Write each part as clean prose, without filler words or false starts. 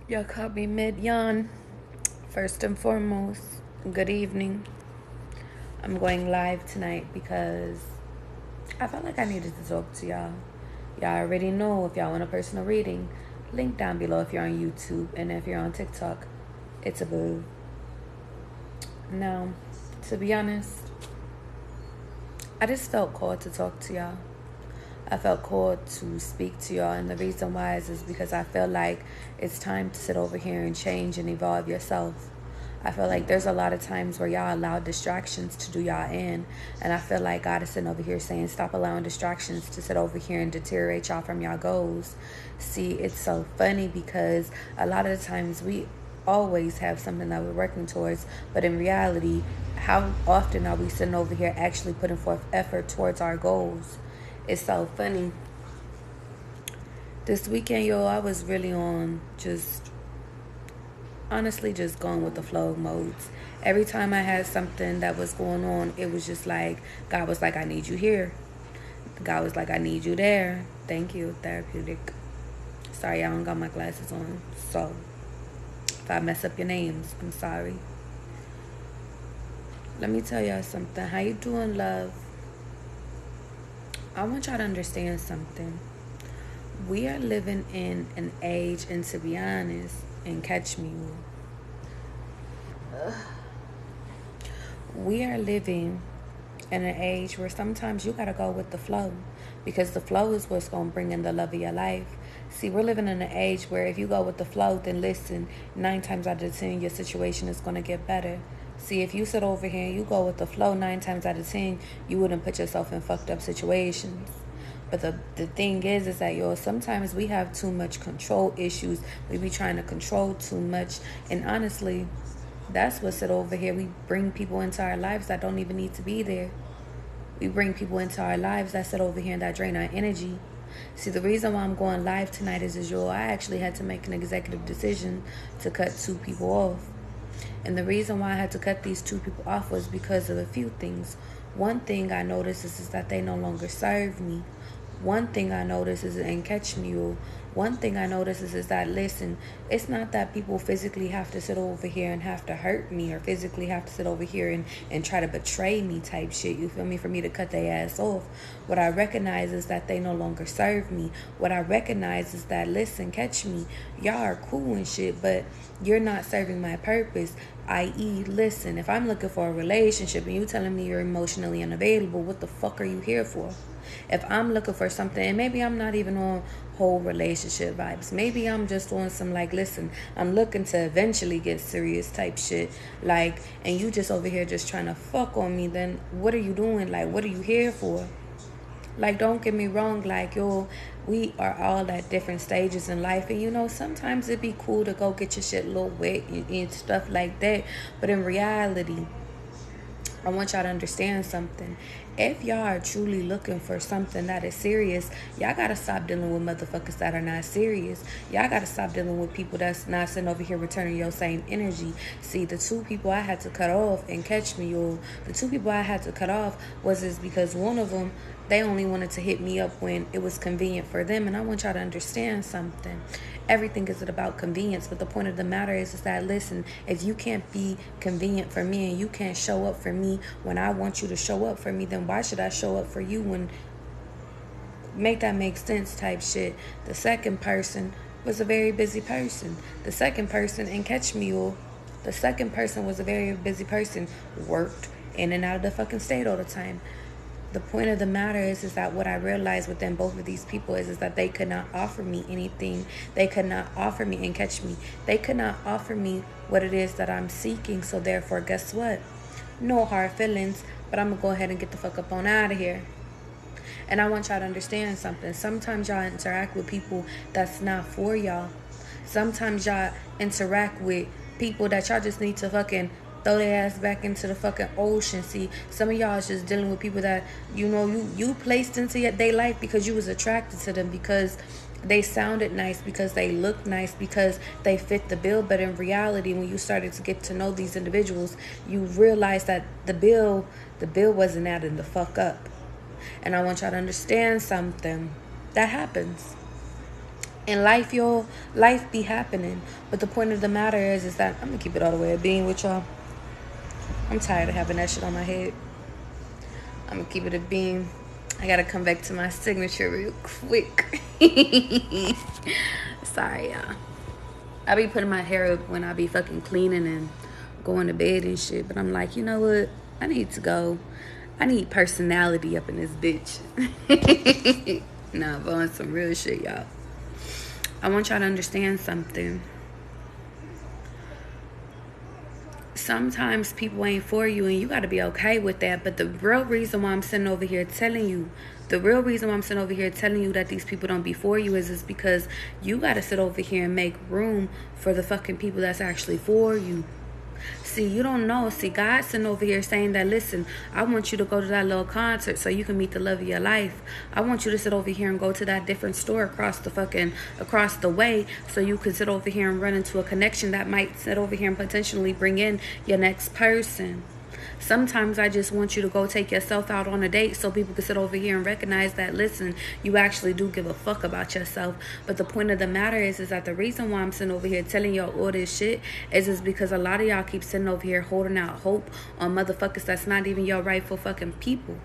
Y'all caught me mid-yawn. First and foremost, good evening. I'm going live tonight because I felt like I needed to talk to y'all. Y'all already know if y'all want a personal reading. Link down below if you're on YouTube, and if you're on TikTok, it's a boo. Now, to be honest, I just felt called to talk to y'all. I felt called to speak to y'all, and the reason why is because I feel like it's time to sit over here and change and evolve yourself. I feel like there's a lot of times where y'all allow distractions to do y'all in, and I feel like God is sitting over here saying, stop allowing distractions to sit over here and deteriorate y'all from y'all goals. See, it's so funny because a lot of the times we always have something that we're working towards, but in reality, how often are we sitting over here actually putting forth effort towards our goals? It's so funny. This weekend, yo, I was really on honestly just going with the flow modes. Every time I had something that was going on, it was just like, God was like, I need you here. God was like, I need you there. Thank you, therapeutic. Sorry, I don't got my glasses on. So, if I mess up your names, I'm sorry. Let me tell y'all something. How you doing, love? I want y'all to understand something. We are living in an age, and to be honest, and catch me, we are living in an age where sometimes you gotta go with the flow, because the flow is what's gonna bring in the love of your life. See, we're living in an age where if you go with the flow, then listen, 9 times out of 10, your situation is gonna get better. See, if you sit over here and you go with the flow 9 times out of 10, you wouldn't put yourself in fucked up situations. But the thing is that, yo, sometimes we have too much control issues. We be trying to control too much. And honestly, that's what's it over here. We bring people into our lives that don't even need to be there. We bring people into our lives that sit over here and that drain our energy. See, the reason why I'm going live tonight is yo, I actually had to make an executive decision to cut 2 people off. And the reason why I had to cut these 2 people off was because of a few things. One thing I noticed is that they no longer serve me. One thing I noticed is, and catch me, one thing I noticed is that, listen, it's not that people physically have to sit over here and have to hurt me, or physically have to sit over here and try to betray me type shit, you feel me, for me to cut their ass off. What I recognize is that they no longer serve me. What I recognize is that, listen, catch me, y'all are cool and shit, but you're not serving my purpose. I.e., listen, if I'm looking for a relationship and you telling me you're emotionally unavailable, what the fuck are you here for? If I'm looking for something, and maybe I'm not even on whole relationship vibes, maybe I'm just on some like, listen, I'm looking to eventually get serious type shit, like, and you just over here just trying to fuck on me, then what are you doing? Like, what are you here for? Like, don't get me wrong, like, yo, we are all at different stages in life, and you know, sometimes it'd be cool to go get your shit a little wet and stuff like that, but in reality, I want y'all to understand something. If y'all are truly looking for something that is serious, y'all gotta stop dealing with motherfuckers that are not serious. Y'all gotta stop dealing with people that's not sitting over here returning your same energy. See, the 2 people I had to cut off, and catch me, y'all, the 2 people I had to cut off was because one of them, they only wanted to hit me up when it was convenient for them. And I want y'all to understand something. Everything is about convenience, but the point of the matter is that, listen, if you can't be convenient for me and you can't show up for me when I want you to show up for me, then why should I show up for you? When make that make sense type shit. The second person was a very busy person. The second person, and catch me, all, the second person was a very busy person, worked in and out of the fucking state all the time. The point of the matter is that what I realized within both of these people is that they could not offer me anything. They could not offer me, and catch me, they could not offer me what it is that I'm seeking. So therefore, guess what? No hard feelings, but I'm going to go ahead and get the fuck up on out of here. And I want y'all to understand something. Sometimes y'all interact with people that's not for y'all. Sometimes y'all interact with people that y'all just need to fucking throw their ass back into the fucking ocean. See, some of y'all is just dealing with people that, you know, you placed into their life because you was attracted to them, because they sounded nice, because they looked nice, because they fit the bill. But in reality, when you started to get to know these individuals, you realized that the bill wasn't adding the fuck up. And I want y'all to understand something. That happens. In life, y'all, life be happening. But the point of the matter is that I'm gonna keep it all the way at being with y'all. I'm tired of having that shit on my head. I'm gonna keep it a beam. I gotta come back to my signature real quick. Sorry, y'all. I be putting my hair up when I be fucking cleaning and going to bed and shit. But I'm like, you know what? I need to go. I need personality up in this bitch. Nah, but on some real shit, y'all. I want y'all to understand something. Sometimes people ain't for you, and you got to be okay with that. But the real reason why I'm sitting over here telling you, that these people don't be for you is because you got to sit over here and make room for the fucking people that's actually for you. See, you don't know. See, God's sitting over here saying that, listen, I want you to go to that little concert so you can meet the love of your life. I want you to sit over here and go to that different store across the way so you can sit over here and run into a connection that might sit over here and potentially bring in your next person. Sometimes I just want you to go take yourself out on a date so people can sit over here and recognize that, listen, you actually do give a fuck about yourself. But the point of the matter is that the reason why I'm sitting over here telling y'all all this shit is because a lot of y'all keep sitting over here holding out hope on motherfuckers that's not even your rightful fucking people.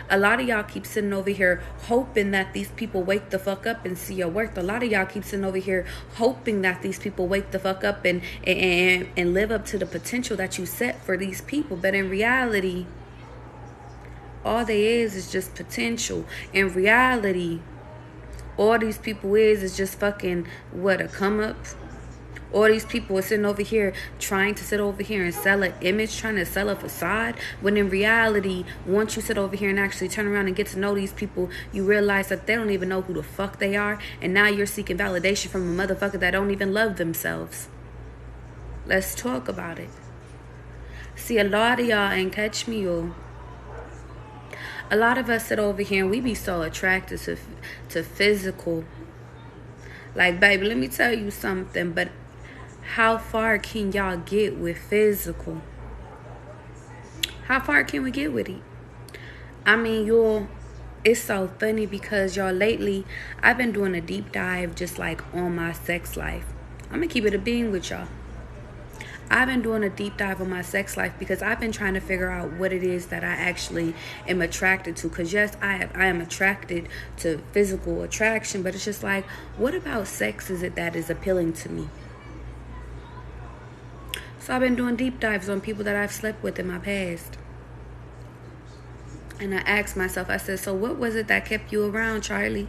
A lot of y'all keep sitting over here hoping that these people wake the fuck up and see your worth. A lot of y'all keep sitting over here hoping that these people wake the fuck up and live up to the potential that you set for these people. But in reality, all they is just potential. In reality, all these people is just fucking a come up. All these people are sitting over here trying to sit over here and sell an image, trying to sell a facade. When in reality, once you sit over here and actually turn around and get to know these people, you realize that they don't even know who the fuck they are. And now you're seeking validation from a motherfucker that don't even love themselves. Let's talk about it. See, a lot of y'all ain't catch me, y'all. A lot of us sit over here and we be so attracted to physical. Like, baby, let me tell you something, but how far can y'all get with physical? How far can we get with it? I mean, y'all, it's so funny because y'all lately, I've been doing a deep dive just like on my sex life. I'm gonna keep it a being with y'all. I've been doing a deep dive on my sex life because I've been trying to figure out what it is that I actually am attracted to. Because yes, I am attracted to physical attraction, but it's just like, what about sex is it that is appealing to me? So I've been doing deep dives on people that I've slept with in my past. And I asked myself, I said, so what was it that kept you around, Charlie?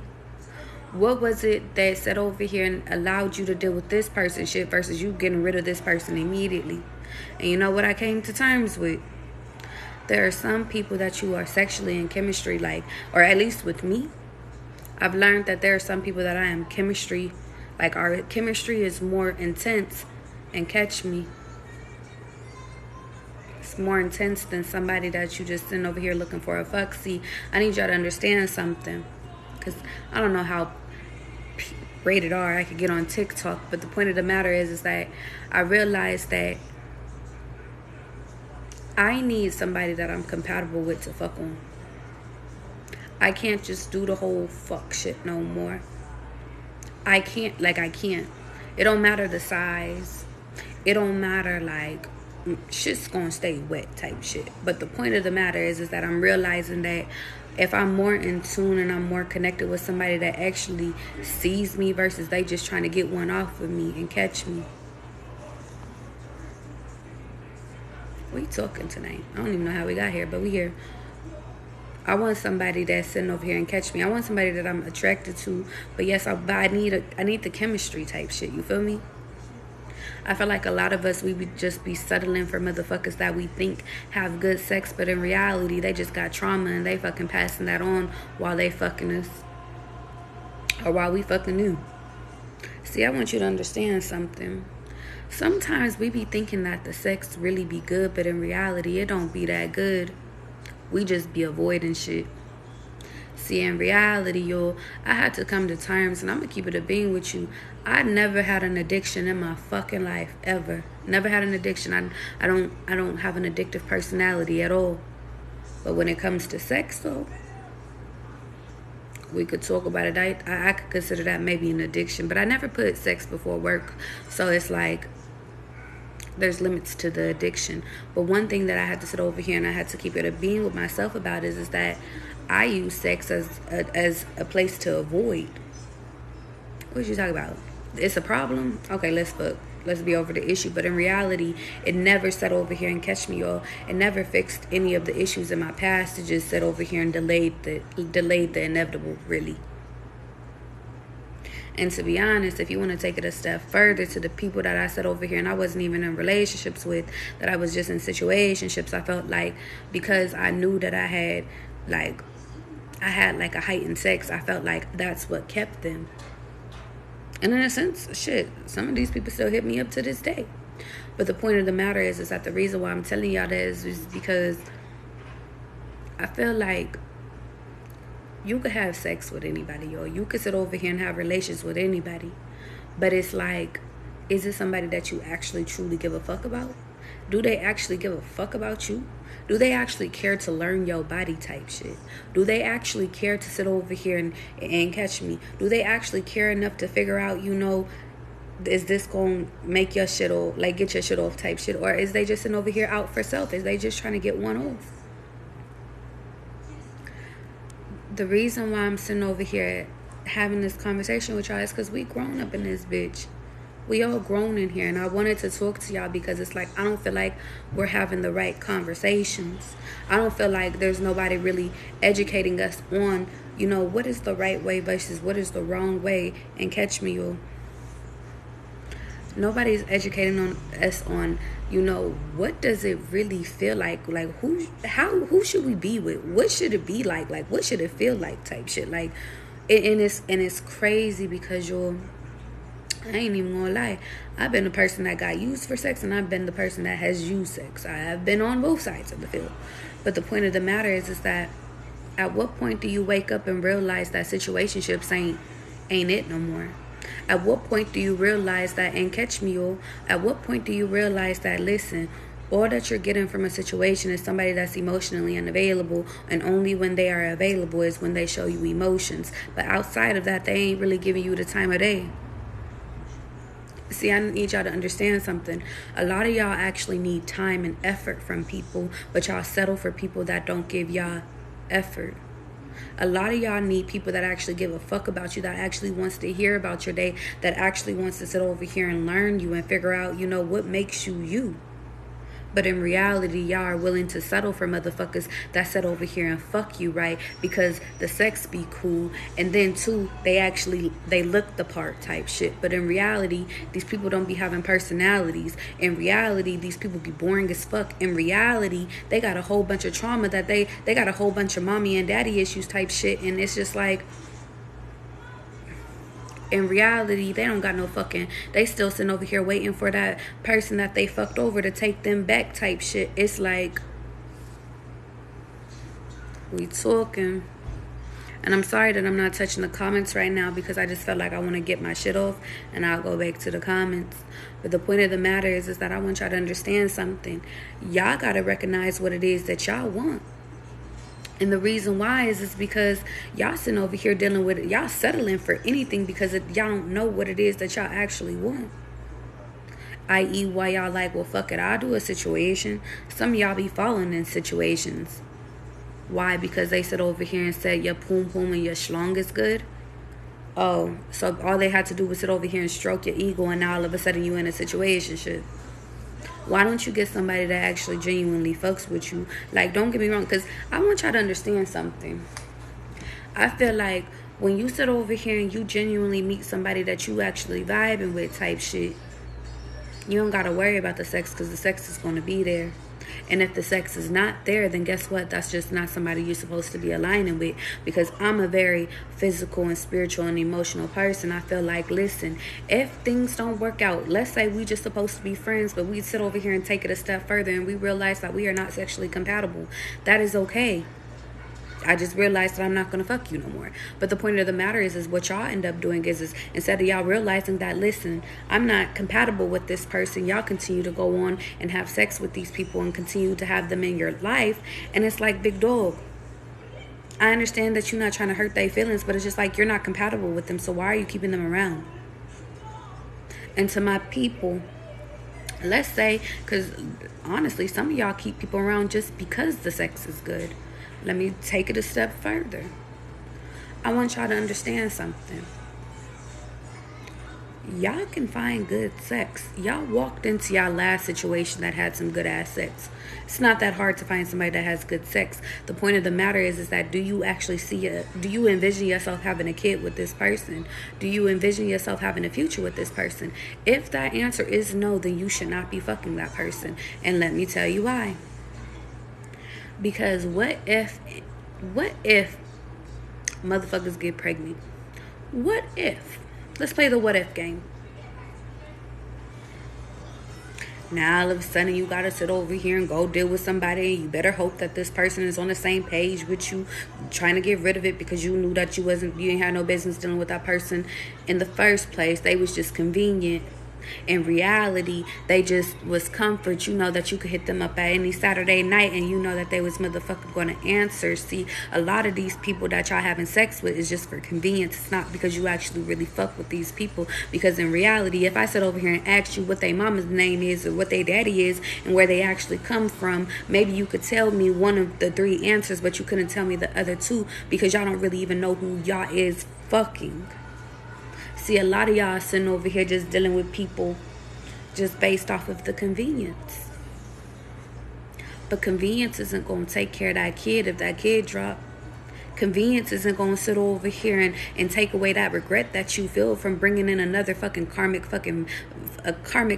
What was it that sat over here and allowed you to deal with this person shit versus you getting rid of this person immediately? And you know what I came to terms with? There are some people that you are sexually in chemistry like, or at least with me, I've learned that there are some people that I am chemistry, like our chemistry is more intense, and catch me, it's more intense than somebody that you just sitting over here looking for a fuck. See, I need y'all to understand something, because I don't know how rated R I could get on TikTok, but the point of the matter is that I realized that I need somebody that I'm compatible with to fuck on. I can't just do the whole fuck shit no more. I can't. It don't matter the size. It don't matter, like, shit's gonna stay wet type shit. But the point of the matter is that I'm realizing that if I'm more in tune and I'm more connected with somebody that actually sees me versus they just trying to get one off of me and catch me. We talking tonight. I don't even know how we got here, but we here. I want somebody that's sitting over here and catch me. I want somebody that I'm attracted to. But yes, I need the chemistry type shit. You feel me? I feel like a lot of us, we would just be settling for motherfuckers that we think have good sex, but in reality, they just got trauma and they fucking passing that on while they fucking us. Or while we fucking them. See, I want you to understand something. Sometimes we be thinking that the sex really be good, but in reality, it don't be that good. We just be avoiding shit. See, in reality, y'all, I had to come to terms, and I'm going to keep it a being with you. I never had an addiction in my fucking life, ever. Never had an addiction. I don't have an addictive personality at all. But when it comes to sex, though, we could talk about it. I could consider that maybe an addiction, but I never put sex before work. So it's like there's limits to the addiction. But one thing that I had to sit over here and I had to keep it a being with myself about is that I use sex as a place to avoid. What you talking about? It's a problem? Okay, let's fuck. Let's be over the issue. But in reality, it never sat over here and catch me, y'all. It never fixed any of the issues in my past. It just sat over here and delayed the inevitable, really. And to be honest, if you want to take it a step further, to the people that I sat over here and I wasn't even in relationships with, that I was just in situationships, I felt like because I knew that I had like a heightened sex, I felt like that's what kept them. And in a sense, shit, some of these people still hit me up to this day. But the point of the matter is that the reason why I'm telling y'all that is because I feel like you could have sex with anybody, y'all. You could sit over here and have relations with anybody. But it's like, is it somebody that you actually truly give a fuck about? Do they actually give a fuck about you? Do they actually care to learn your body type shit? Do they actually care to sit over here and catch me? Do they actually care enough to figure out, you know, is this going to make your shit off, like get your shit off type shit? Or is they just sitting over here out for self? Is they just trying to get one off? The reason why I'm sitting over here having this conversation with y'all is because we grown up in this bitch. We all grown in here, and I wanted to talk to y'all because it's like I don't feel like we're having the right conversations. I don't feel like there's nobody really educating us on, you know, what is the right way versus what is the wrong way. And catch me, you. Nobody's educating us on, you know, what does it really feel like? Like who should we be with? What should it be like? Like what should it feel like? Type shit. Like, and it's crazy because I ain't even gonna lie. I've been the person that got used for sex, and I've been the person that has used sex. I have been on both sides of the field. But the point of the matter is that at what point do you wake up and realize that situationships ain't it no more? At what point do you realize that, and catch me, y'all, at what point do you realize that, listen, all that you're getting from a situation is somebody that's emotionally unavailable, and only when they are available is when they show you emotions. But outside of that, they ain't really giving you the time of day. See, I need y'all to understand something. A lot of y'all actually need time and effort from people, but y'all settle for people that don't give y'all effort. A lot of y'all need people that actually give a fuck about you, that actually wants to hear about your day, that actually wants to sit over here and learn you and figure out, you know, what makes you you. But in reality, y'all are willing to settle for motherfuckers that sit over here and fuck you, right? Because the sex be cool. And then, too, they look the part type shit. But in reality, these people don't be having personalities. In reality, these people be boring as fuck. In reality, they got a whole bunch of trauma that they got a whole bunch of mommy and daddy issues type shit. And it's just like, in reality, they don't got no fucking, they still sitting over here waiting for that person that they fucked over to take them back type shit. It's like, we talking. And I'm sorry that I'm not touching the comments right now because I just felt like I want to get my shit off and I'll go back to the comments. But the point of the matter is that I want y'all to understand something. Y'all got to recognize what it is that y'all want. And the reason why is because y'all sitting over here dealing with it. Y'all settling for anything because y'all don't know what it is that y'all actually want. I.e. why y'all like, well, fuck it, I'll do a situation. Some of y'all be falling in situations. Why? Because they sit over here and said your poom poom and your schlong is good. Oh, so all they had to do was sit over here and stroke your ego, and now all of a sudden you in a situation shit. Why don't you get somebody that actually genuinely fucks with you? Like, don't get me wrong, because I want y'all to understand something. I feel like when you sit over here and you genuinely meet somebody that you actually vibing with type shit, you don't got to worry about the sex because the sex is going to be there. And if the sex is not there, then guess what? That's just not somebody you're supposed to be aligning with. Because I'm a very physical and spiritual and emotional person. I feel like, listen, if things don't work out, let's say we just supposed to be friends, but we sit over here and take it a step further and we realize that we are not sexually compatible. That is okay. I just realized that I'm not going to fuck you no more. But the point of the matter is what y'all end up doing is instead of y'all realizing that, listen, I'm not compatible with this person, y'all continue to go on and have sex with these people and continue to have them in your life. And it's like, big dog, I understand that you're not trying to hurt their feelings, but it's just like you're not compatible with them. So why are you keeping them around? And to my people, let's say, because honestly, some of y'all keep people around just because the sex is good. Let me take it a step further. I want y'all to understand something. Y'all can find good sex. Y'all walked into y'all last situation that had some good ass sex. It's not that hard to find somebody that has good sex. The point of the matter is that do you actually do you envision yourself having a kid with this person? Do you envision yourself having a future with this person? If that answer is no, then you should not be fucking that person. And let me tell you why. Because what if motherfuckers get pregnant? What if? Let's play the what if game. Now all of a sudden you gotta sit over here and go deal with somebody, and you better hope that this person is on the same page with you, trying to get rid of it because you knew that you didn't have no business dealing with that person in the first place. They was just convenient. In reality, they just was comfort. You know that you could hit them up at any Saturday night and you know that they was motherfucking gonna answer. See, a lot of these people that y'all having sex with is just for convenience. It's not because you actually really fuck with these people. Because in reality, if I sit over here and ask you what their mama's name is or what their daddy is and where they actually come from, maybe you could tell me one of the 3 answers, but you couldn't tell me the other 2 because y'all don't really even know who y'all is fucking. See, a lot of y'all sitting over here just dealing with people just based off of the convenience. But convenience isn't going to take care of that kid if that kid drop. Convenience isn't going to sit over here and take away that regret that you feel from bringing in another fucking karmic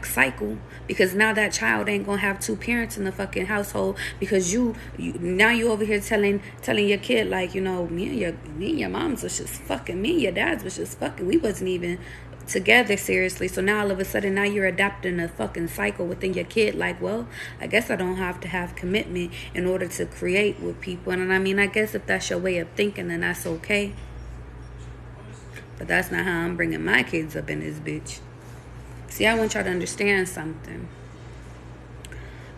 cycle. Because now that child ain't going to have 2 parents in the fucking household because now you over here telling your kid like, you know, me and your moms was just fucking, me and your dads was just fucking, we wasn't even together seriously. So now all of a sudden now you're adapting a fucking cycle within your kid like, well, I guess I don't have to have commitment in order to create with people. And I mean, I guess if that's your way of thinking, then that's okay, but that's not how I'm bringing my kids up in this bitch. See, I want y'all to understand something.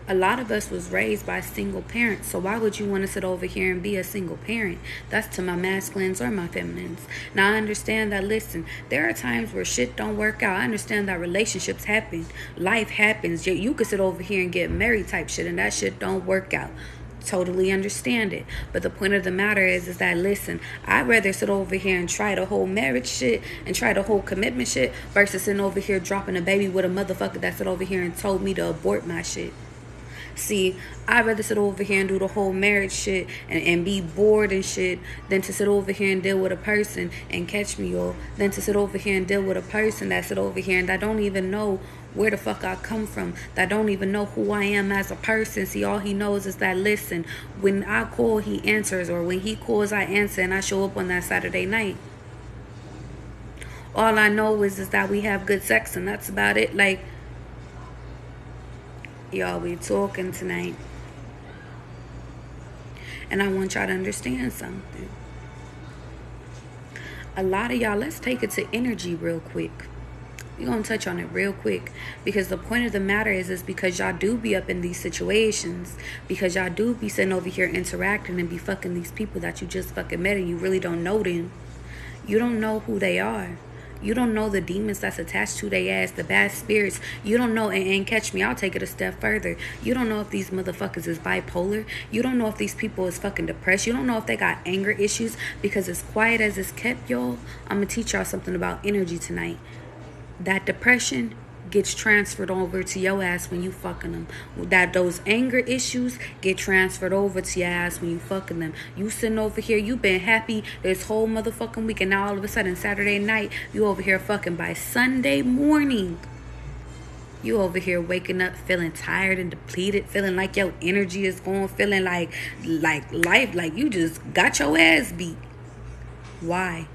A lot of us was raised by single parents, so why would you want to sit over here and be a single parent? That's to my masculines or my feminines. Now, I understand that, listen, there are times where shit don't work out. I understand that relationships happen. Life happens. You could sit over here and get married type shit, and that shit don't work out. Totally understand it. But the point of the matter is that, listen, I'd rather sit over here and try the whole marriage shit and try the whole commitment shit versus sitting over here dropping a baby with a motherfucker that sit over here and told me to abort my shit. See, I'd rather sit over here and do the whole marriage shit and be bored and shit than to sit over here and deal with a person and catch me, or than to sit over here and deal with a person that sit over here and I don't even know where the fuck I come from, that don't even know who I am as a person. See, all he knows is that, listen, when I call, he answers, or when he calls, I answer, and I show up on that Saturday night. All I know is that we have good sex, and that's about it. Like, y'all be talking tonight, and I want y'all to understand something. A lot of y'all, let's take it to energy real quick. We're going to touch on it real quick, because the point of the matter is because y'all do be up in these situations, because y'all do be sitting over here interacting and be fucking these people that you just fucking met and you really don't know them. You don't know who they are. You don't know the demons that's attached to their ass, the bad spirits. You don't know, and catch me, I'll take it a step further. You don't know if these motherfuckers is bipolar. You don't know if these people is fucking depressed. You don't know if they got anger issues, because as quiet as it's kept, y'all, I'm going to teach y'all something about energy tonight. That depression gets transferred over to your ass when you fucking them. That those anger issues get transferred over to your ass when you fucking them. You sitting over here, you been happy this whole motherfucking week, and now all of a sudden Saturday night you over here fucking. By Sunday morning you over here waking up feeling tired and depleted, feeling like your energy is gone, feeling like life, like you just got your ass beat. Why?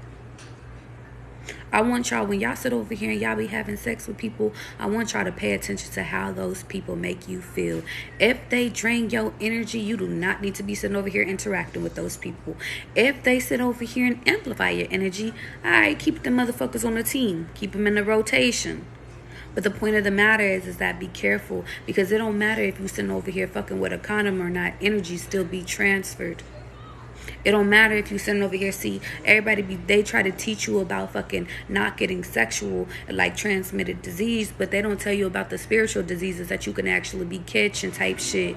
I want y'all, when y'all sit over here and y'all be having sex with people, I want y'all to pay attention to how those people make you feel. If they drain your energy, you do not need to be sitting over here interacting with those people. If they sit over here and amplify your energy, all right, keep them motherfuckers on the team. Keep them in the rotation. But the point of the matter is that be careful, because it don't matter if you sitting over here fucking with a condom or not. Energy still be transferred. It don't matter if you sitting over here. See, they try to teach you about fucking not getting sexual, like transmitted disease, but they don't tell you about the spiritual diseases that you can actually be catching type shit.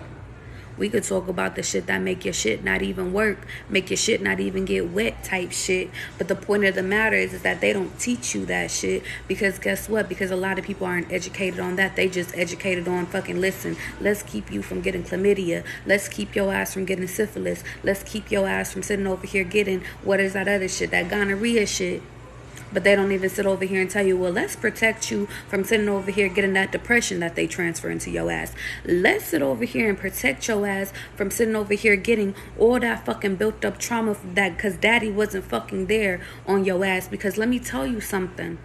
We could talk about the shit that make your shit not even work, make your shit not even get wet type shit. But the point of the matter is that they don't teach you that shit, because guess what? Because a lot of people aren't educated on that. They just educated on fucking, listen, let's keep you from getting chlamydia. Let's keep your ass from getting syphilis. Let's keep your ass from sitting over here getting, what is that other shit, that gonorrhea shit. But they don't even sit over here and tell you, well, let's protect you from sitting over here getting that depression that they transfer into your ass. Let's sit over here and protect your ass from sitting over here getting all that fucking built up trauma that because daddy wasn't fucking there on your ass. Because let me tell you something.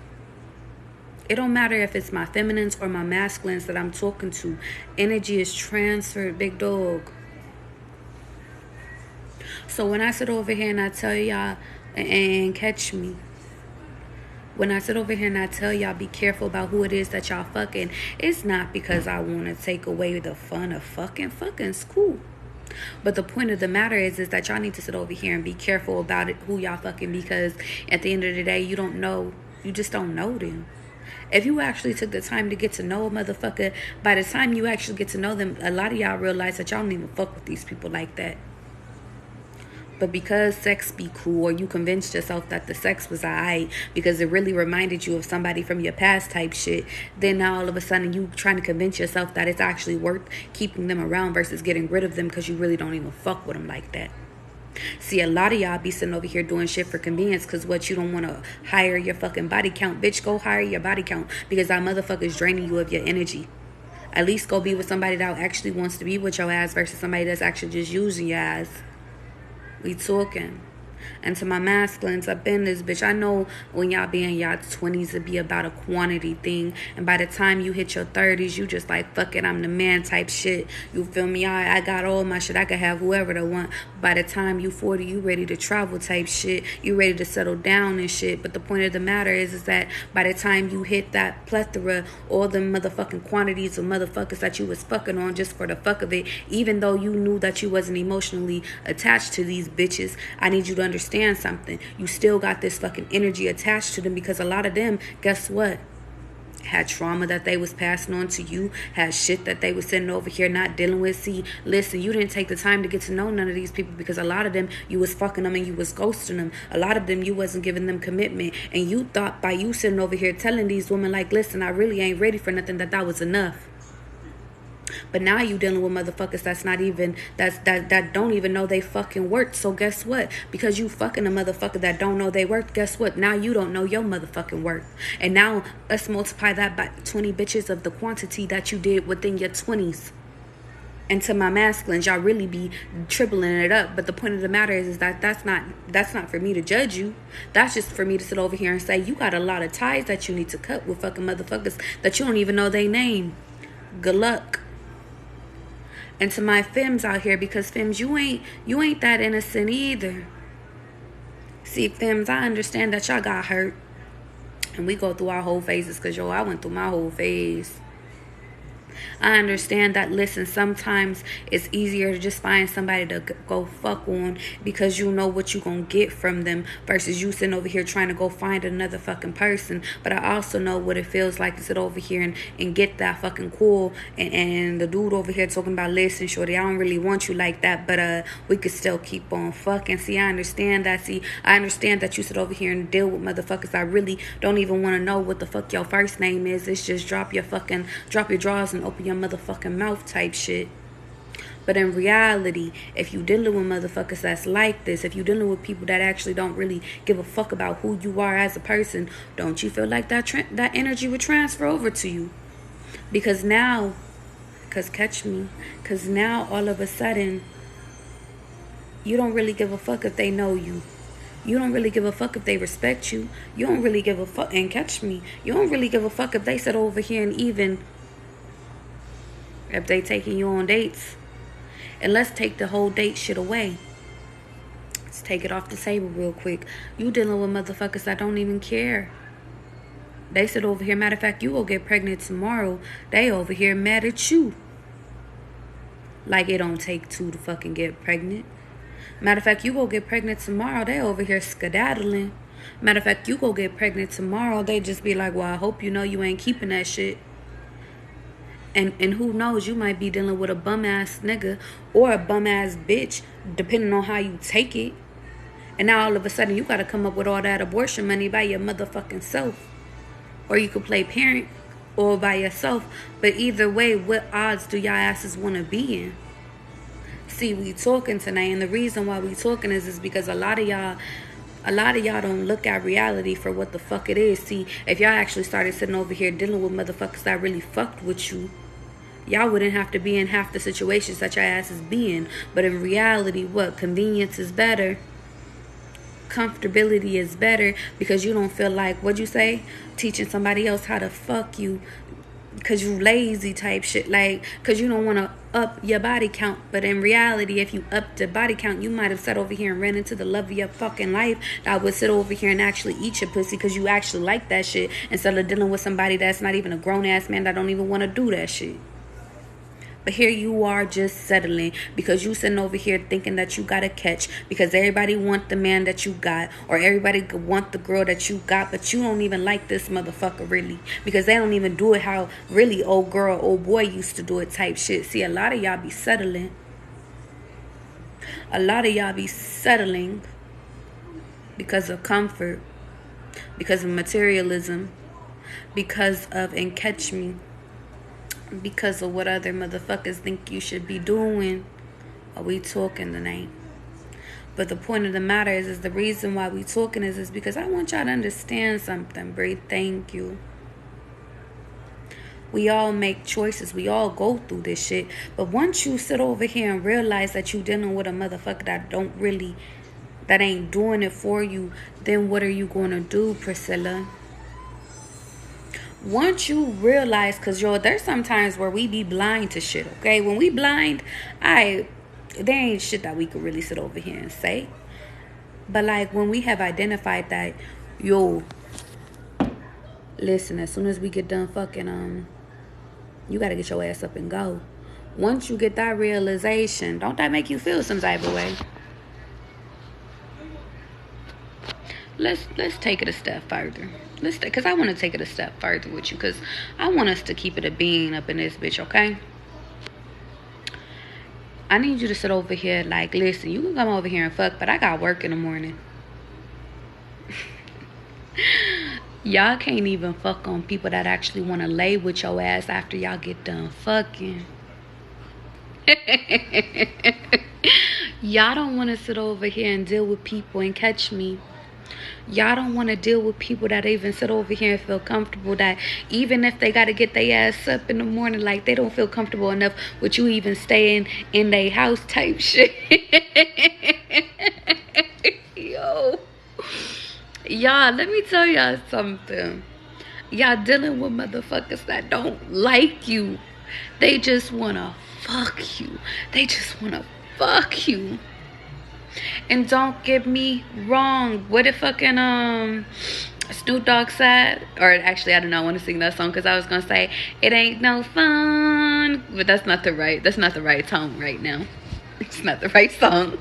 It don't matter if it's my feminines or my masculines that I'm talking to. Energy is transferred, big dog. So when I sit over here and I tell y'all, and catch me, when I sit over here and I tell y'all be careful about who it is that y'all fucking, it's not because I want to take away the fun of fucking. Fucking's cool. But the point of the matter is that y'all need to sit over here and be careful about it, who y'all fucking, because at the end of the day, you don't know. You just don't know them. If you actually took the time to get to know a motherfucker, by the time you actually get to know them, a lot of y'all realize that y'all don't even fuck with these people like that. But because sex be cool, or you convinced yourself that the sex was alright because it really reminded you of somebody from your past type shit, then now all of a sudden you trying to convince yourself that it's actually worth keeping them around versus getting rid of them because you really don't even fuck with them like that. See, a lot of y'all be sitting over here doing shit for convenience because what, you don't want to hire your fucking body count. Bitch, go hire your body count because that motherfucker's draining you of your energy. At least go be with somebody that actually wants to be with your ass versus somebody that's actually just using your ass. We talking. And to my masculines up in this bitch, I know when y'all be in y'all 20s, it be about a quantity thing. And by the time you hit your 30s, you just like, fuck it, I'm the man type shit. You feel me? I got all my shit. I can have whoever I want. By the time you 40, you ready to travel type shit. You ready to settle down and shit. But the point of the matter is that by the time you hit that plethora, all the motherfucking quantities of motherfuckers that you was fucking on just for the fuck of it, even though you knew that you wasn't emotionally attached to these bitches, I need you to understand something. You still got this fucking energy attached to them because a lot of them, guess what, had trauma that they was passing on to you, had shit that they was sitting over here not dealing with. See, listen, you didn't take the time to get to know none of these people because a lot of them you was fucking them and you was ghosting them. A lot of them you wasn't giving them commitment, and you thought by you sitting over here telling these women like, listen, I really ain't ready for nothing, that was enough. But now you dealing with motherfuckers that's not even, that don't even know they fucking worth. So guess what? Because you fucking a motherfucker that don't know they worth, guess what? Now you don't know your motherfucking worth. And now let's multiply that by 20 bitches of the quantity that you did within your 20s. And to my masculines, y'all really be tripling it up. But the point of the matter is that that's not for me to judge you. That's just for me to sit over here and say, you got a lot of ties that you need to cut with fucking motherfuckers that you don't even know their name. Good luck. And to my femmes out here, because femmes, you ain't that innocent either. See, femmes, I understand that y'all got hurt. And we go through our whole phases, because, yo, I went through my whole phase. I understand that, listen, sometimes it's easier to just find somebody to go fuck on because you know what you gonna get from them versus you sitting over here trying to go find another fucking person. But I also know what it feels like to sit over here and get that fucking cool and the dude over here talking about, listen, shorty, I don't really want you like that, but we could still keep on fucking. See, I understand that. See, I understand that you sit over here and deal with motherfuckers that really don't even want to know what the fuck your first name is. It's just drop your drawers and open your motherfucking mouth type shit. But in reality, if you dealing with motherfuckers that's like this, if you dealing with people that actually don't really give a fuck about who you are as a person, don't you feel like that energy would transfer over to you? Because now, catch me, because now all of a sudden, you don't really give a fuck if they know you. You don't really give a fuck if they respect you. You don't really give a fuck, and catch me, you don't really give a fuck if they sit over here and even if they taking you on dates. And let's take the whole date shit away. Let's take it off the table real quick. You dealing with motherfuckers that don't even care. They sit over here, matter of fact, you go get pregnant tomorrow. They over here mad at you. Like it don't take two to fucking get pregnant. Matter of fact, you go get pregnant tomorrow, they over here skedaddling. Matter of fact, you go get pregnant tomorrow, they just be like, well, I hope you know you ain't keeping that shit. And who knows, you might be dealing with a bum-ass nigga or a bum-ass bitch, depending on how you take it. And now all of a sudden, you got to come up with all that abortion money by your motherfucking self. Or you could play parent or by yourself. But either way, what odds do y'all asses want to be in? See, we talking tonight, and the reason why we talking is because a lot of y'all don't look at reality for what the fuck it is. See, if y'all actually started sitting over here dealing with motherfuckers that really fucked with you, y'all wouldn't have to be in half the situations that your asses be in. But in reality, what? Convenience is better. Comfortability is better, because you don't feel like, what'd you say? Teaching somebody else how to fuck you because you lazy type shit. Like, because you don't want to up your body count. But in reality, if you up the body count, you might have sat over here and ran into the love of your fucking life that would sit over here and actually eat your pussy because you actually like that shit, instead of dealing with somebody that's not even a grown-ass man that don't even want to do that shit. But here you are just settling because you sitting over here thinking that you got a catch, because everybody want the man that you got, or everybody want the girl that you got, but you don't even like this motherfucker really, because they don't even do it how really old girl, old boy used to do it type shit. See, a lot of y'all be settling. A lot of y'all be settling because of comfort, because of materialism, because of and catch me, because of what other motherfuckers think you should be doing. Are we talking tonight? But the point of the matter is the reason why we talking is because I want y'all to understand something. Breathe. Thank you. We all make choices. We all go through this shit. But once you sit over here and realize that you dealing with a motherfucker that ain't doing it for you, then what are you going to do, Priscilla? Once you realize, because there's sometimes where we be blind to shit, okay? When we blind, there ain't shit that we could really sit over here and say. But like when we have identified that, listen, as soon as we get done fucking, you gotta get your ass up and go. Once you get that realization, don't that make you feel some type of way? Let's take it a step further. Because I want to take it a step further with you, because I want us to keep it a bean up in this bitch, okay? I need you to sit over here like, listen, you can come over here and fuck, but I got work in the morning. Y'all can't even fuck on people that actually want to lay with your ass after y'all get done fucking. Y'all don't want to sit over here and deal with people and catch me. Y'all don't want to deal with people that even sit over here and feel comfortable, that even if they got to get their ass up in the morning, like they don't feel comfortable enough with you even staying in their house type shit. Y'all, let me tell y'all something. Y'all dealing with motherfuckers that don't like you. They just want to fuck you. They just want to fuck you. And don't get me wrong, what if fucking Snoop Dogg said, or actually I do not want to sing that song because I was gonna say it ain't no fun, but that's not the right tone right now. It's not the right song.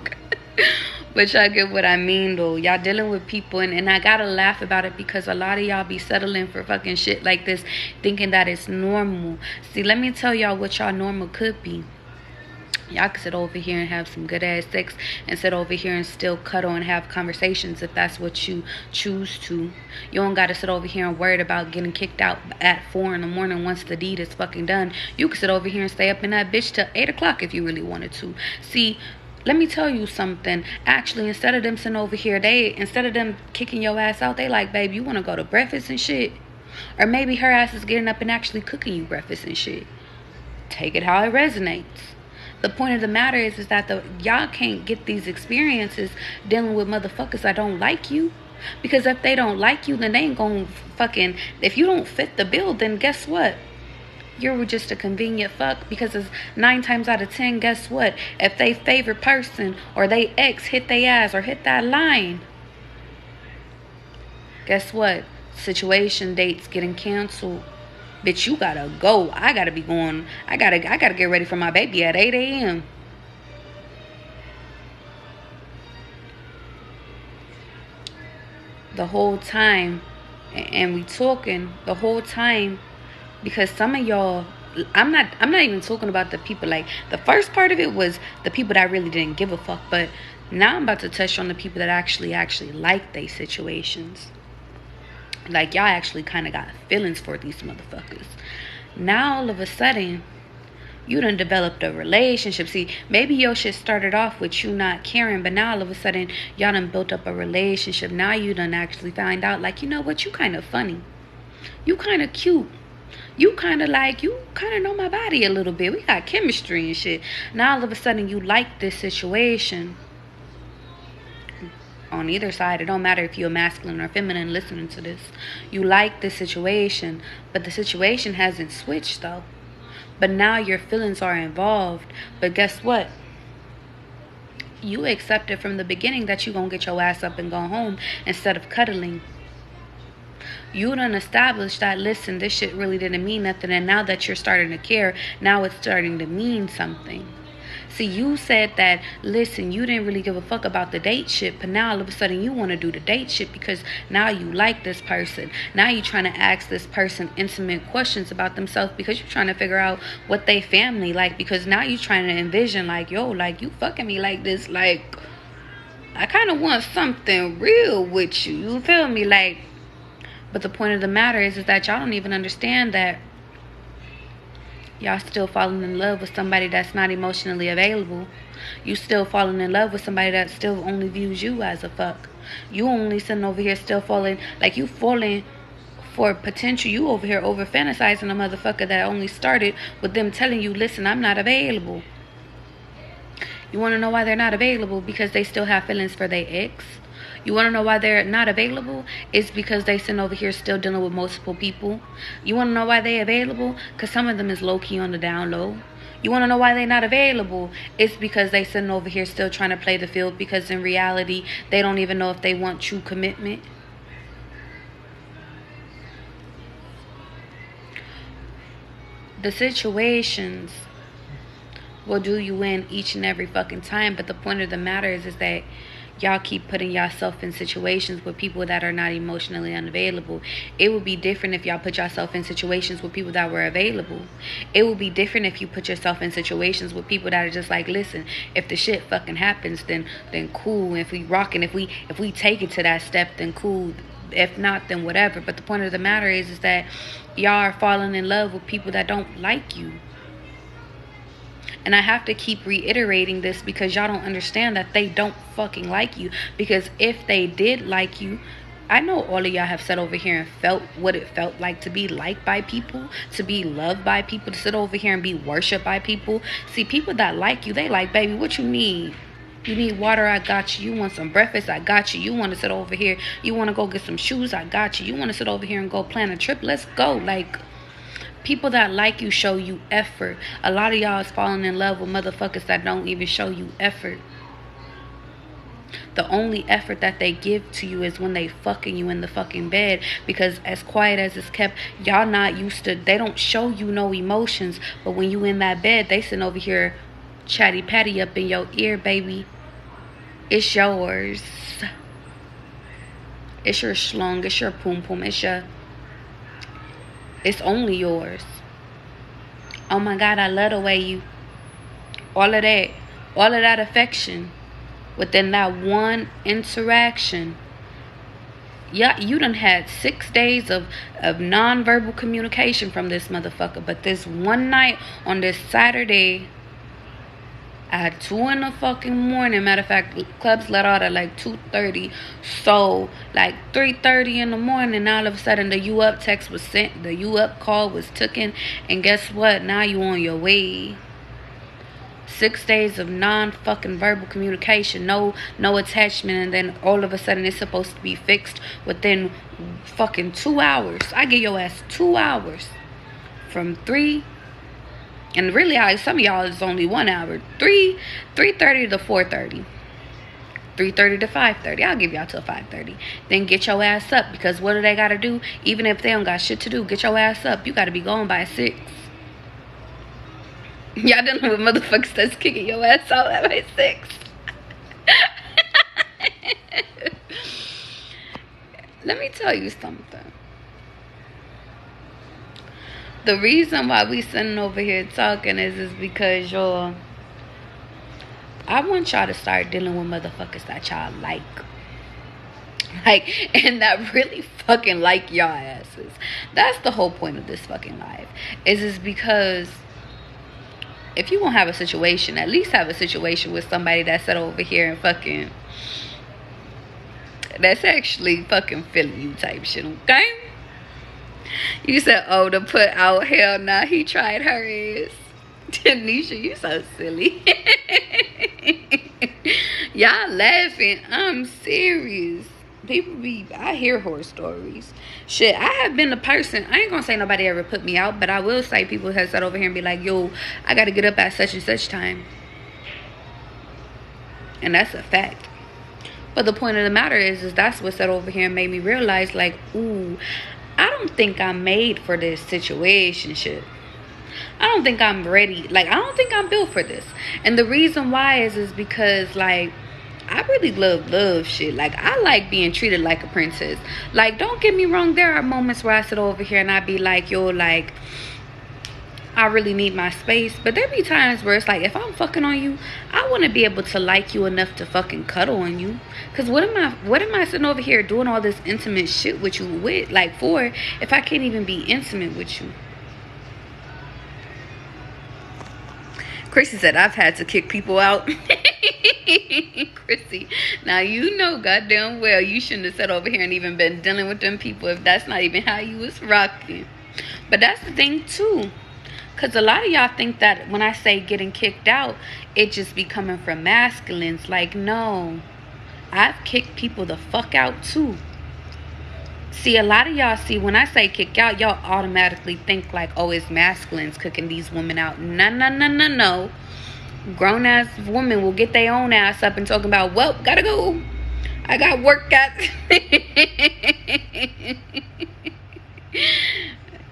But y'all get what I mean though. Y'all dealing with people, and I gotta laugh about it because a lot of y'all be settling for fucking shit like this, thinking that it's normal. See, let me tell y'all what y'all normal could be. Y'all can sit over here and have some good ass sex and sit over here and still cuddle and have conversations if that's what you choose to. You don't gotta sit over here and worried about getting kicked out at 4 in the morning once the deed is fucking done. You can sit over here and stay up in that bitch till 8 o'clock if you really wanted to. See, let me tell you something. Actually, instead of them sitting over here, instead of them kicking your ass out, they like, babe, you wanna go to breakfast and shit? Or maybe her ass is getting up and actually cooking you breakfast and shit. Take it how it resonates. The point of the matter is that y'all can't get these experiences dealing with motherfuckers that don't like you. Because if they don't like you, then they ain't gonna fucking... If you don't fit the bill, then guess what? You're just a convenient fuck. Because it's 9 times out of 10, guess what? If they favorite person or they ex hit their ass or hit that line, guess what? Situation dates getting canceled. Bitch, you gotta go. I gotta be going. I gotta get ready for my baby at 8 a.m. the whole time, and we talking the whole time, because some of y'all, I'm not even talking about the people, like, the first part of it was the people that really didn't give a fuck, but now I'm about to touch on the people that actually like they situations. Like, y'all actually kind of got feelings for these motherfuckers. Now all of a sudden, you done developed a relationship. See, maybe your shit started off with you not caring, but now all of a sudden, y'all done built up a relationship. Now you done actually find out, like, you know what, you kind of funny. You kind of cute. You kind of know my body a little bit. We got chemistry and shit. Now all of a sudden, you like this situation. On either side, it don't matter if you're masculine or feminine listening to this. You like this situation, but the situation hasn't switched though. But now your feelings are involved. But guess what? You accepted from the beginning that you gonna get your ass up and go home instead of cuddling. You done established that, listen, this shit really didn't mean nothing, and now that you're starting to care, now it's starting to mean something. See, you said that, listen, you didn't really give a fuck about the date shit, but now all of a sudden you want to do the date shit because now you like this person. Now you're trying to ask this person intimate questions about themselves because you're trying to figure out what they family like, because now you're trying to envision, like, yo, like, you fucking me like this, like, I kind of want something real with you. You feel me? Like, but the point of the matter is that y'all don't even understand that y'all still falling in love with somebody that's not emotionally available. You still falling in love with somebody that still only views you as a fuck. You only sitting over here still falling, like, you falling for potential. You over here over fantasizing a motherfucker that only started with them telling you, listen, I'm not available. You want to know why they're not available? Because they still have feelings for their ex. You want to know why they're not available? It's because they sitting over here still dealing with multiple people. You want to know why they available? Because some of them is low-key on the down low. You want to know why they not available? It's because they sitting over here still trying to play the field, because in reality, they don't even know if they want true commitment. The situations will do you in each and every fucking time, but the point of the matter is that y'all keep putting yourself in situations with people that are not emotionally unavailable. It would be different if y'all put yourself in situations with people that were available. It would be different if you put yourself in situations with people that are just like, listen, if the shit fucking happens, then cool. If we rockin', if we take it to that step, then cool. If not, then whatever. But the point of the matter is that y'all are falling in love with people that don't like you. And I have to keep reiterating this because y'all don't understand that they don't fucking like you. Because if they did like you, I know all of y'all have sat over here and felt what it felt like to be liked by people, to be loved by people, to sit over here and be worshipped by people. See, people that like you, they like, baby, what you need? You need water? I got you. You want some breakfast? I got you. You want to sit over here? You want to go get some shoes? I got you. You want to sit over here and go plan a trip? Let's go. Like, people that like you show you effort. A lot of y'all is falling in love with motherfuckers that don't even show you effort. The only effort that they give to you is when they fucking you in the fucking bed. Because as quiet as it's kept, y'all not used to, they don't show you no emotions. But when you in that bed, they sitting over here chatty patty up in your ear, baby. It's yours. It's your schlong. It's your poom poom. It's only yours. Oh my God, I love the way you, all of that affection within that one interaction. Yeah, you done had 6 days of nonverbal communication from this motherfucker. But this one night on this Saturday at 2 in the fucking morning. Matter of fact, clubs let out at like 2:30. So like 3:30 in the morning, all of a sudden the you up text was sent, the you up call was taken, and guess what? Now you on your way. 6 days of non-fucking verbal communication, no attachment, and then all of a sudden it's supposed to be fixed within fucking 2 hours. I give your ass 2 hours from 3. And really, some of y'all is only 1 hour. 3:30 to 4:30. 3:30 to 5:30. I'll give y'all till 5:30. Then get your ass up, because what do they gotta do? Even if they don't got shit to do, get your ass up. You gotta be gone by 6. Y'all dealing with motherfuckers that's kicking your ass out by 6. Let me tell you something. The reason why we sitting over here talking is because y'all, I want y'all to start dealing with motherfuckers that y'all like. Like, and that really fucking like y'all asses. That's the whole point of this fucking life. Is because if you won't have a situation, at least have a situation with somebody that's set over here and fucking, that's actually fucking feeling you type shit, okay? You said, oh, to put out, hell nah, he tried her ass. Tanisha, you so silly. Y'all laughing. I'm serious. People be, I hear horror stories. Shit, I have been the person, I ain't gonna say nobody ever put me out, but I will say people have sat over here and be like, yo, I gotta get up at such and such time. And that's a fact. But the point of the matter is that's what sat over here and made me realize, like, ooh, I don't think I'm made for this situation shit. I don't think I'm ready. Like, I don't think I'm built for this. And the reason why is because, like, I really love shit. Like, I like being treated like a princess. Like, don't get me wrong. There are moments where I sit over here and I be like, yo, like, I really need my space. But there be times where it's like, if I'm fucking on you, I want to be able to like you enough to fucking cuddle on you. Because what am I sitting over here doing all this intimate shit with you with, like, for, if I can't even be intimate with you? Chrissy said, I've had to kick people out. Chrissy, now you know goddamn well you shouldn't have sat over here and even been dealing with them people if that's not even how you was rocking. But that's the thing too. Because a lot of y'all think that when I say getting kicked out, it just be coming from masculines. Like, no. I've kicked people the fuck out too. See, a lot of y'all see when I say kick out, y'all automatically think like, oh, it's masculines kicking these women out. No. Grown ass women will get their own ass up and talking about, well, gotta go. I got work at.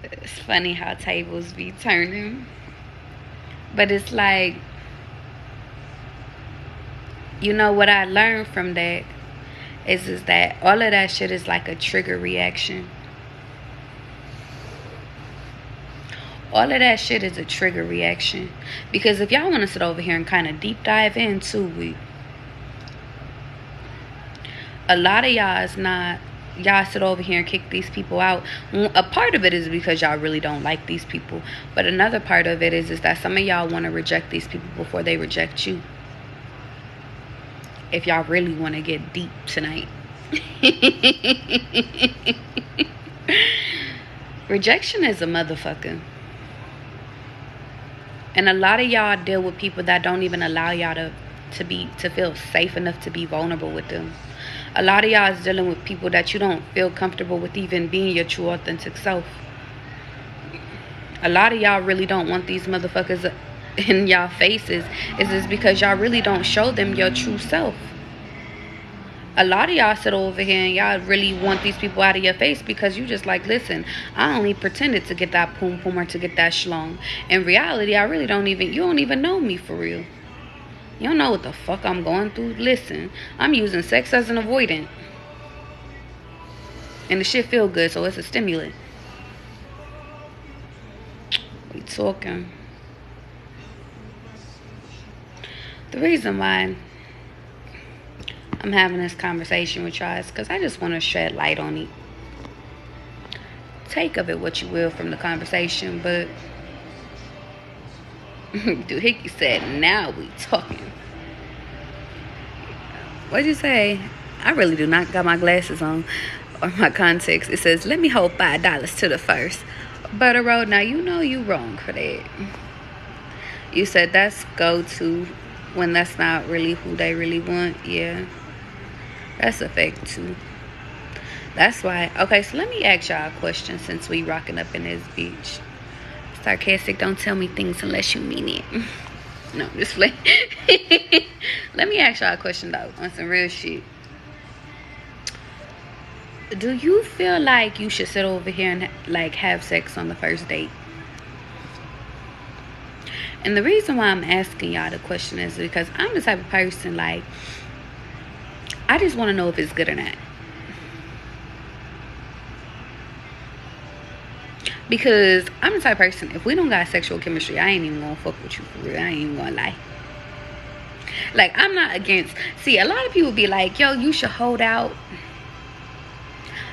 It's funny how tables be turning. But it's like, you know what I learned from that is that all of that shit is like a trigger reaction. All of that shit is a trigger reaction. Because if y'all want to sit over here and kind of deep dive into it, a lot of y'all is not, y'all sit over here and kick these people out. A part of it is because y'all really don't like these people. But another part of it is that some of y'all want to reject these people before they reject you. If y'all really want to get deep tonight. Rejection is a motherfucker. And a lot of y'all deal with people that don't even allow y'all to feel safe enough to be vulnerable with them. A lot of y'all is dealing with people that you don't feel comfortable with even being your true authentic self. A lot of y'all really don't want these motherfuckers in y'all faces. Is this because y'all really don't show them your true self? A lot of y'all sit over here and y'all really want these people out of your face because you just like, listen, I only pretended to get that poom poom or to get that schlong. In reality, I really don't even, you don't even know me for real. You don't know what the fuck I'm going through. Listen, I'm using sex as an avoidant. And the shit feel good, so it's a stimulant. We talking. The reason why I'm having this conversation with y'all is because I just want to shed light on it. Take of it what you will from the conversation, but Doohickey said, now we talking. What'd you say? I really do not got my glasses on or my contacts. It says, let me hold $5 to the first. Butter Road, now you know you wrong for that. You said that's go-to when that's not really who they really want. Yeah. That's a fact too. That's why. Okay, so let me ask y'all a question since we rocking up in this beach. Sarcastic, don't tell me things unless you mean it. No, just play. Let me ask y'all a question though, on some real shit. Do you feel like you should sit over here and like have sex on the first date? And the reason why I'm asking y'all the question is because I'm the type of person, like, I just want to know if it's good or not. Because I'm the type of person, if we don't got sexual chemistry, I ain't even gonna fuck with you for real. I ain't even gonna lie. Like, I'm not against. See, a lot of people be like, yo, you should hold out.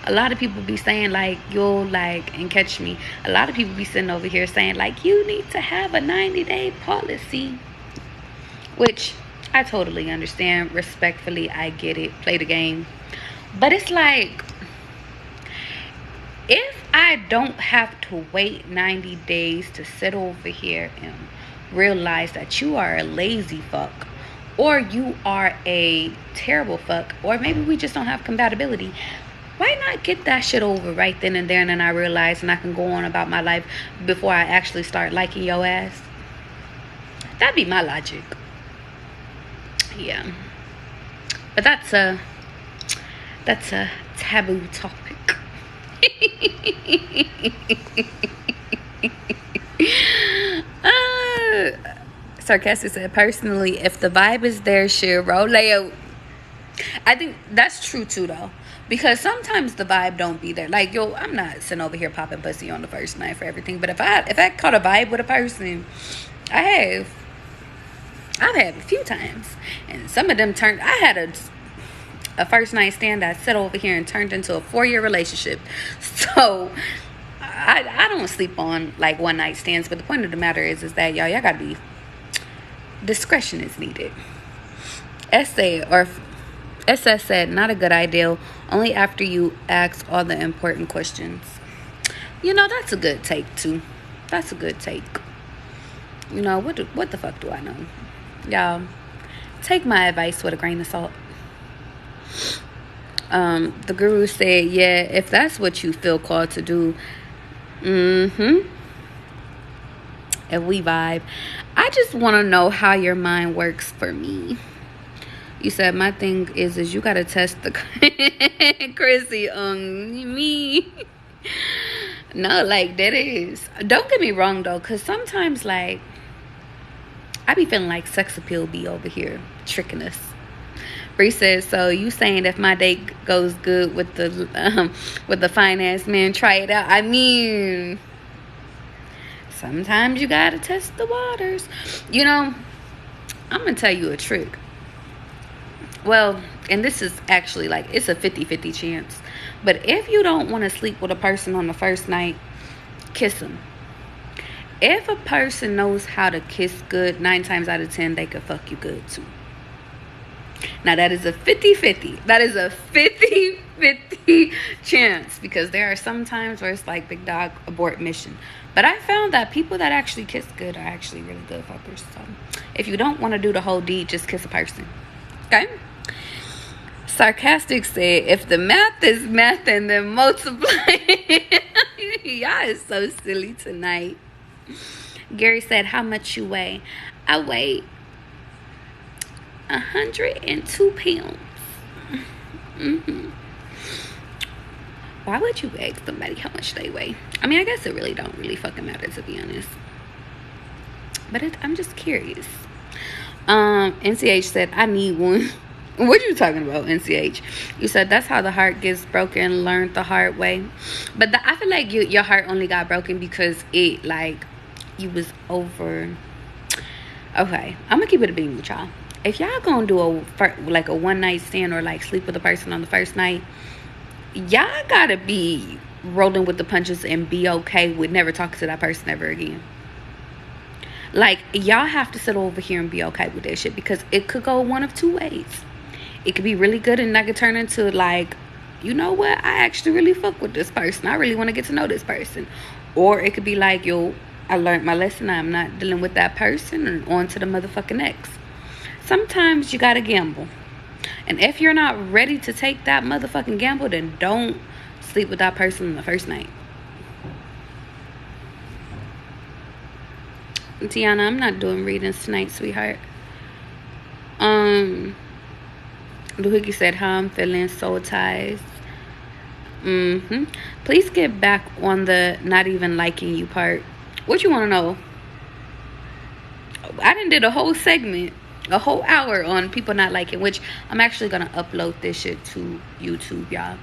A lot of people be saying, like, you'll, like, and catch me. A lot of people be sitting over here saying, like, you need to have a 90-day policy. Which I totally understand. Respectfully, I get it. Play the game. But it's like, if I don't have to wait 90 days to sit over here and realize that you are a lazy fuck, or you are a terrible fuck, or maybe we just don't have compatibility, why not get that shit over right then and there, and then I realize and I can go on about my life before I actually start liking your ass? That'd be my logic. Yeah. But that's a taboo topic. Sarcastic said, personally, if the vibe is there, she'll roll out. I think that's true too, though, because sometimes the vibe don't be there. Like, yo, I'm not sitting over here popping pussy on the first night for everything, but if I caught a vibe with a person, I've had a few times, and some of them turned. I had a first night stand that sat over here and turned into a 4-year relationship. So I don't sleep on like one night stands, but the point of the matter is that y'all gotta be, discretion is needed. SS said, not a good idea, only after you ask all the important questions. You know, that's a good take too. That's a good take. You know, what the fuck do I know? Y'all, take my advice with a grain of salt. The guru said, yeah, if that's what you feel called to do, if we vibe. I just want to know how your mind works for me. You said, my thing is you gotta test the Chrissy on me. No, like, that is, don't get me wrong though, because sometimes, like, I be feeling like sex appeal be over here tricking us. Bree says, so you saying if my date goes good with the finance man, try it out? I mean, sometimes you gotta test the waters. You know, I'm gonna tell you a trick. Well, and this is actually like, it's a 50-50 chance. But if you don't want to sleep with a person on the first night, kiss them. If a person knows how to kiss good, 9 times out of 10, they could fuck you good too. Now, that is a 50-50. That is a 50-50 chance. Because there are some times where it's like, big dog, abort mission. But I found that people that actually kiss good are actually really good fuckers. So, if you don't want to do the whole deed, just kiss a person. Okay? Sarcastic said, if the math is math and then multiply. Y'all is so silly tonight. Gary said, how much you weigh? I weigh 102 pounds. Why would you ask somebody how much they weigh? I mean, I guess it really don't really fucking matter, to be honest. But I'm just curious. NCH said, I need one. What are you talking about, NCH? You said that's how the heart gets broken, learned the hard way. But I feel like your heart only got broken because it, like, you was over. Okay, I'm gonna keep it a beam with y'all. If y'all gonna do a one night stand or like sleep with a person on the first night, y'all gotta be rolling with the punches and be okay with never talking to that person ever again. Like, y'all have to sit over here and be okay with that shit, because it could go one of two ways. It could be really good and that could turn into like, you know what, I actually really fuck with this person. I really want to get to know this person. Or it could be like, yo, I learned my lesson. I'm not dealing with that person, and on to the motherfucking next. Sometimes you gotta gamble. And if you're not ready to take that motherfucking gamble, then don't sleep with that person on the first night. Tiana, I'm not doing readings tonight, sweetheart. Doohickey said, how I'm feeling, soul ties. Please get back on the not even liking you part. What you want to know? I done did a whole segment, a whole hour on people not liking, which I'm actually going to upload this shit to YouTube, y'all.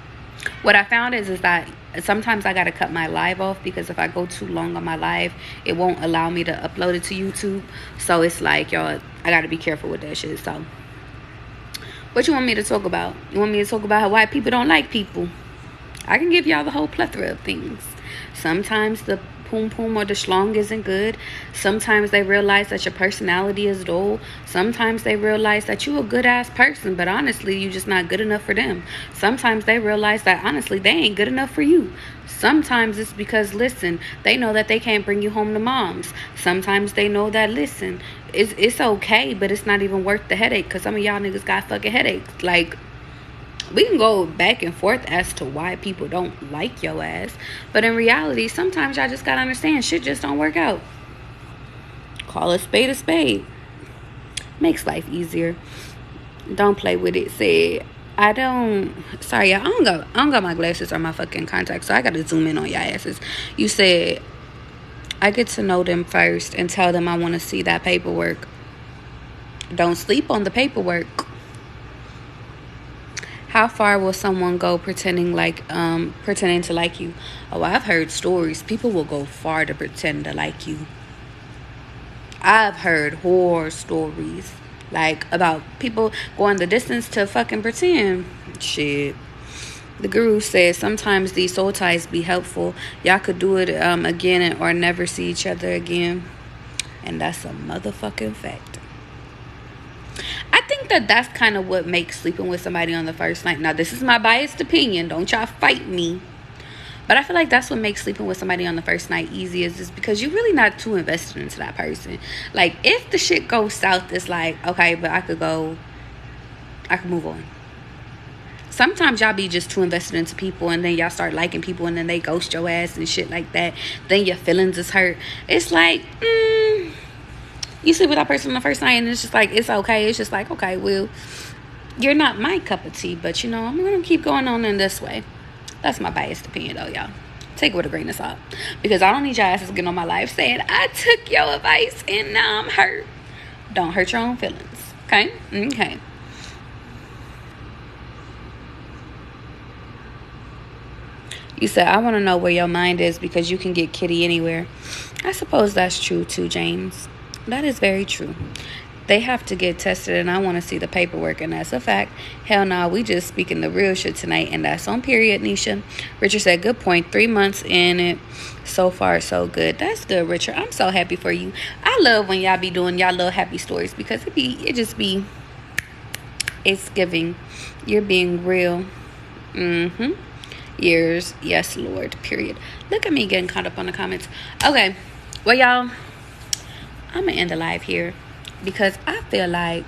What I found is that sometimes I gotta cut my live off, because if I go too long on my live, it won't allow me to upload it to YouTube. So it's like, y'all, I gotta be careful with that shit. So what you want me to talk about? You want me to talk about how white people don't like people? I can give y'all the whole plethora of things. Sometimes the poom poom or the schlong isn't good. Sometimes they realize that your personality is dull. Sometimes they realize that you a good ass person, but honestly you just not good enough for them. Sometimes they realize that honestly they ain't good enough for you. Sometimes it's because, listen, they know that they can't bring you home to mom's. Sometimes they know that, listen, it's okay, but it's not even worth the headache, because some of y'all niggas got fucking headaches. Like, we can go back and forth as to why people don't like your ass, but in reality, sometimes y'all just gotta understand shit just don't work out. Call a spade a spade. Makes life easier. Don't play with it. Say, sorry, y'all, I don't got my glasses or my fucking contacts, so I gotta zoom in on y'all asses. You said, I get to know them first and tell them I want to see that paperwork. Don't sleep on the paperwork. How far will someone go pretending to like you? Oh, I've heard stories. People will go far to pretend to like you. I've heard horror stories, like, about people going the distance to fucking pretend. Shit. The guru says sometimes these soul ties be helpful. Y'all could do it again or never see each other again. And that's a motherfucking fact. I think that's kind of what makes sleeping with somebody on the first night. Now, this is my biased opinion. Don't y'all fight me. But I feel like that's what makes sleeping with somebody on the first night easy, is because you're really not too invested into that person. Like, if the shit goes south, it's like, okay, but I could move on. Sometimes y'all be just too invested into people, and then y'all start liking people, and then they ghost your ass and shit like that. Then your feelings is hurt. It's like, you sleep with that person on the first night, and it's just like, it's okay. It's just like, okay, well, you're not my cup of tea, but, I'm going to keep going on in this way. That's my biased opinion, though, y'all. Take it with a grain of salt. Because I don't need y'all asses getting on my life saying, I took your advice, and now I'm hurt. Don't hurt your own feelings, okay? Okay. You said, I want to know where your mind is, because you can get kitty anywhere. I suppose that's true too, James. That is very true. They have to get tested, and I want to see the paperwork, and that's a fact. Hell no, we just speaking the real shit tonight, and that's on period, Nisha. Richard said, good point. 3 months in it. So far, so good. That's good, Richard. I'm so happy for you. I love when y'all be doing y'all little happy stories, because it's giving. You're being real. Years, yes, Lord, period. Look at me getting caught up on the comments. Okay, well, y'all, I'm gonna end the live here, because I feel like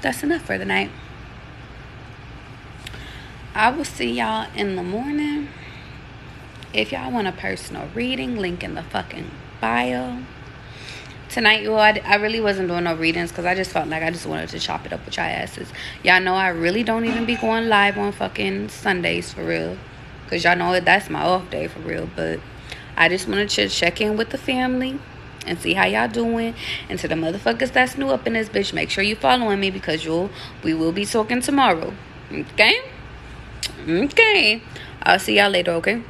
that's enough for the night. I will see y'all in the morning. If y'all want a personal reading, link in the fucking bio. Tonight, y'all, I really wasn't doing no readings, because I just felt like I just wanted to chop it up with y'all asses. Y'all know I really don't even be going live on fucking Sundays, for real. Because y'all know that's my off day, for real. But I just wanted to check in with the family and see how y'all doing. And to the motherfuckers that's new up in this bitch, make sure you following me, because we will be talking tomorrow. Okay? Okay. I'll see y'all later, okay?